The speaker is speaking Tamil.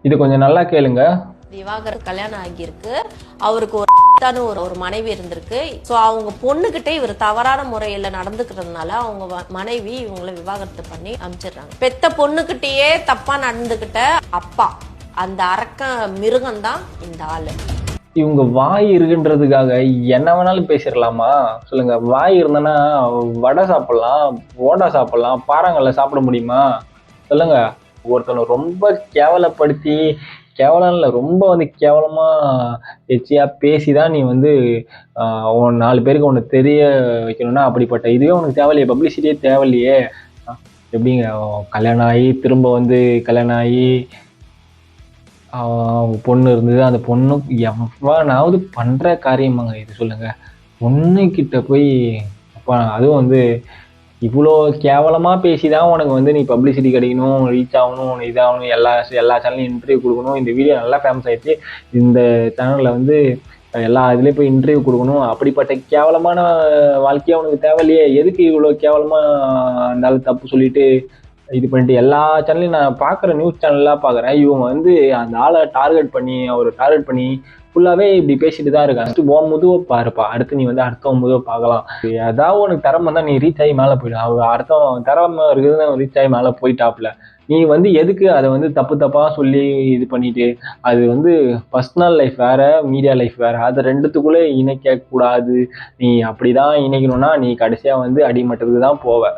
இது கொஞ்சம் நல்லா கேளுங்க. விவாகரத்து கல்யாணம் ஆகியிருக்கு. அவருக்கு ஒரு மனைவி இருந்திருக்கு. ஸோ அவங்க பொண்ணுகிட்டே இவர் தவறான முறையில நடந்துக்கிறதுனால அவங்க மனைவி இவங்களை விவாகரத்து பண்ணி அனுப்பிச்சிடுறாங்க. பெத்த பொண்ணுகிட்டயே தப்பா நடந்துகிட்ட அப்பா, அந்த அரக்க மிருகம் தான் இந்த ஆளு. இவங்க வாய் இருக்குன்றதுக்காக என்ன வேணாலும் பேசிடலாமா சொல்லுங்க? வாய் இருந்தனா வடை சாப்பிடலாம், ஓடா சாப்பிடலாம், பாறாங்கல்ல சாப்பிட முடியுமா சொல்லுங்க? ஒருத்தனை ரொம்ப கேவலப்படுத்தி, கேவலம் இல்லை, ரொம்ப கேவலமா எச்சியா பேசிதான் நீ 4 பேருக்கு உனக்கு தெரிய வைக்கணும்னா அப்படிப்பட்ட இதுவே உனக்கு தேவையில்லையே, பப்ளிசிட்டியே தேவையில்லையே. எப்படிங்க கல்யாணம் ஆகி திரும்ப கல்யாணம் ஆகி பொண்ணு இருந்தது, அந்த பொண்ணு எவனாவது பண்ற காரியமாங்க இது சொல்லுங்க? பொண்ணு கிட்ட போய் அப்பா, அதுவும் இவ்வளோ கேவலமா பேசிதான் உனக்கு நீ பப்ளிசிட்டி கிடைக்கணும், ரீச் ஆகணும், இதாகணும், எல்லா சேனல்லையும் இன்டர்வியூ கொடுக்கணும். இந்த வீடியோ நல்லா ஃபேமஸ் ஆயிடுச்சு, இந்த சேனல்ல எல்லா இதுலேயும் போய் இன்டர்வியூ கொடுக்கணும். அப்படிப்பட்ட கேவலமான வாழ்க்கையா உனக்கு தேவையில்லையே. எதுக்கு இவ்வளோ கேவலமா இருந்தாலும் தப்பு சொல்லிட்டு இது பண்ணிட்டு எல்லா சேனல்லையும் நான் பார்க்குற நியூஸ் சேனல்லாம் பார்க்குறேன். இவங்க அந்த ஆளை டார்கெட் பண்ணி ஃபுல்லாகவே இப்படி பேசிட்டு தான் இருக்காங்க. உன் முதுவை பாருப்பா, அடுத்து நீ அடுத்தவன் முதுவை பார்க்கலாம். ஏதாவது உனக்கு திறமை தான், நீ ரீச் ஆகி மேலே போயிடும். அடுத்தவன் திறமை இருக்குது, ரீச் ஆகி மேலே போயிட்டாப்ல. நீ எதுக்கு அதை தப்பாக சொல்லி இது பண்ணிட்டு, அது பர்சனல் லைஃப் வேற, மீடியா லைஃப் வேற, அதை ரெண்டுத்துக்குள்ளே இணைக்க கூடாது. நீ அப்படிதான் இணைக்கணும்னா நீ கடைசியாக அடிமட்டத்துக்கு தான் போவ.